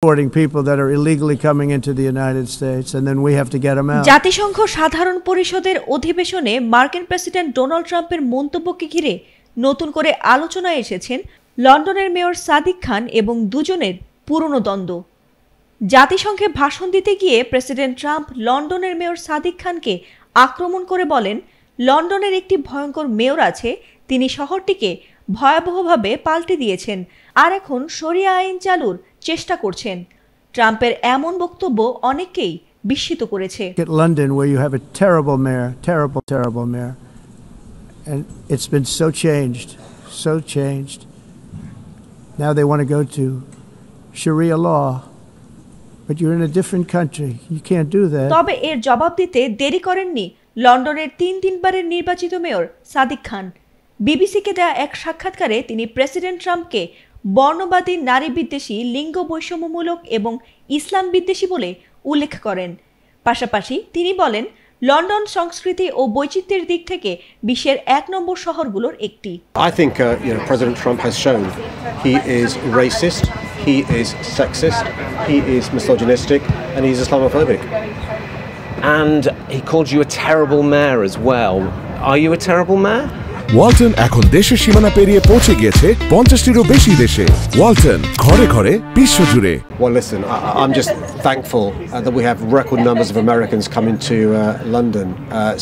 deporting people that are illegally coming into the United States, and then we have to get them out. জাতিসংঘ সাধারণ পরিষদের অধিবেশনে মার্কিন president Donald ট্রাম্পের মন্তব্যকে ঘিরে নতুন করে আলোচনায় এসেছেন লন্ডনের মেয়র সাদিক খান এবং দুজনের পুরনো দ্বন্দ্ব। জাতিসংঘে ভাষণ দিতে গিয়ে প্রেসিডেন্ট ট্রাম্প লন্ডনের মেয়র সাদিক খানকে আক্রমণ করে বলেন, লন্ডনের একটি ভয়ঙ্কর মেয়র আছে, তিনি শহরটিকে ভয়াবহভাবে পাল্টে দিয়েছেন আর এখন শরিয়া আইন চালুর চেষ্টা করছেন। ট্রাম্পের এমন বক্তব্য অনেককেই বিস্মিত করেছে। London, where you have a terrible mayor, terrible mayor, and it's been so changed. Now they want to go to Sharia law, but you're in a different country. You can't do that. তবে এর জবাব দিতে দেরি করেননি লন্ডনের তিনবারের নির্বাচিত mayor Sadiq খান। বিবিসিকে দেয়া এক সাক্ষাৎকারে তিনি প্রেসিডেন্ট ট্রাম্পকে বর্ণবাদী, নারী বিদ্বেষী, লিঙ্গ বৈষম্যমূলক এবং ইসলাম বিদ্বেষী বলে উল্লেখ করেন। পাশাপাশি তিনি বলেন, লন্ডন সংস্কৃতি ও বৈচিত্র্যের দিক থেকে বিশ্বের ১ নম্বর শহরগুলোর একটি। I think President Trump has shown he is racist, he is sexist, he is misogynistic, and he's Islamophobic. And he called you a terrible mayor as well. Are you a terrible mayor? Walton এখন দেশের সীমানা পেরিয়ে পৌঁছে গিয়েছে 50টিরও বেশি দেশে। ওয়ালটন, ঘরে ঘরে, বিশ্বজুড়ে। Well, listen, I'm just thankful that we have record numbers of Americans coming to London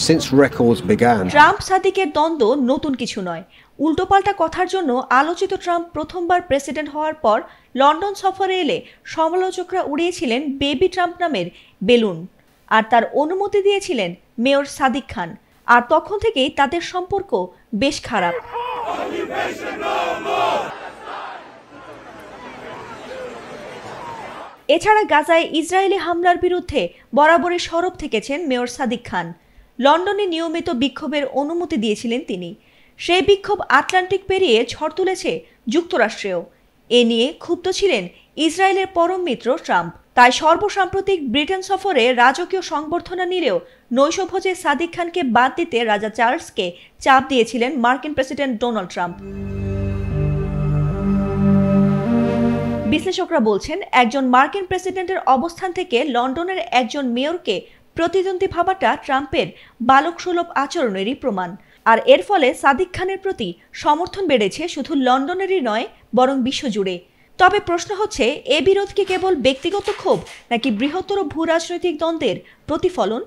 since records began. Trump সাদিকের দ্বন্দ্ব নতুন কিছু নয়। উল্টোপাল্টা কথার জন্য আলোচিত ট্রাম্প প্রথমবার প্রেসিডেন্ট হওয়ার পর লন্ডন সফরে এলে সমালোচকরা উড়িয়েছিলেন বেবি ট্রাম্প নামের বেলুন, আর তার অনুমতি দিয়েছিলেন মেয়র সাদিক খান। আর তখন থেকেই তাদের সম্পর্ক বেশ খারাপ। এছাড়া গাজায় ইসরায়েলি হামলার বিরুদ্ধে বরাবরই সরব থেকেছেন মেয়র সাদিক খান। লন্ডনে নিয়মিত বিক্ষোভের অনুমতি দিয়েছিলেন তিনি। সেই বিক্ষোভ আটলান্টিক পেরিয়ে ঝড় তুলেছে যুক্তরাষ্ট্রেও। এ নিয়ে ক্ষুব্ধ ছিলেন ইসরায়েলের পরম মিত্র ট্রাম্প। তাই সর্বসাম্প্রতিক ব্রিটেন সফরে রাজকীয় সংবর্ধনা নিলেও নৈশভোজে সাদিক খানকে বাদ দিতে রাজা চার্লসকে চাপ দিয়েছিলেন মার্কিন প্রেসিডেন্ট ডোনাল্ড ট্রাম্প। বিশ্লেষকরা বলছেন, একজন মার্কিন প্রেসিডেন্টের অবস্থান থেকে লন্ডনের একজন মেয়রকে প্রতিদ্বন্দ্বী ভাবাটা ট্রাম্পের বালকসুলভ আচরণেরই প্রমাণ। আর এর ফলে সাদিক খানের প্রতি সমর্থন বেড়েছে শুধু লন্ডনেরই নয়, বরং বিশ্বজুড়ে। তবে প্রশ্ন হচ্ছে, এ বিরোধ কি কেবল ব্যক্তিগত ক্ষোভ নাকি বৃহত্তর ভূ রাজনৈতিক দ্বন্দ্বের প্রতিফলন?